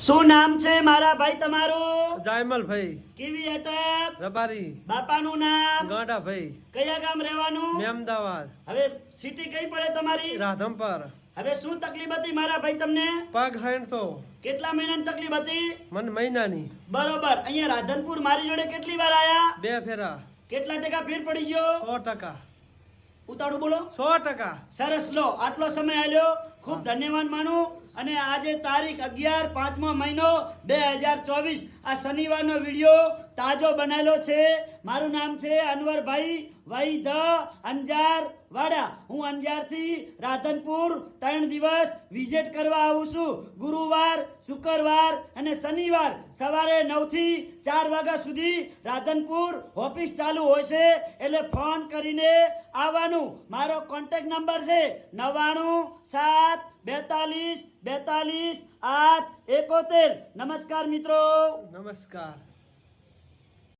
શું નામ છે મારા ભાઈ તમારું? જાયમલ ભાઈ કેવી અટક? રબારી બાપાનું નામ? ગાંડા ભાઈ કયા ગામ રહેવાનું? અમદાવાદ હવે સિટી કઈ પડે તમારી? રાધમપર હવે શું તકલીફ હતી મારા ભાઈ તમને? પગ હેણતો કેટલા મહિનાની તકલીફ હતી? મન મહિનાની બરોબર. અહીંયા રાધનપુર મારી જોડે કેટલી વાર આયા? 2 ફેરા કેટલા ટકા ફેર પડી ગયો? 100%. ઉતાળું બોલો. 100%. સરસ. લો આટલો સમય આલ્યો, ખૂબ ધન્યવાદ માનું. અને આજે તારીખ 11 5મો મહિનો 2024 આ શનિવારનો વિડિયો તાજો બનાવેલો છે. મારું નામ છે અનવરભાઈ વૈદ અંજાર વાડા. હું અંજારથી રાધનપુર 3 દિવસ વિઝિટ કરવા આવું છું. ગુરુવાર, શુક્રવાર અને શનિવાર સવારે 9 થી 4 વાગ્યા સુધી રાધનપુર ઓફિસ ચાલુ હોય છે, એટલે ફોન કરીને આવવાનું. મારો કોન્ટેક્ટ નંબર છે 99 7 42 42 8 71. નમસ્કાર મિત્રો. નમસ્કાર.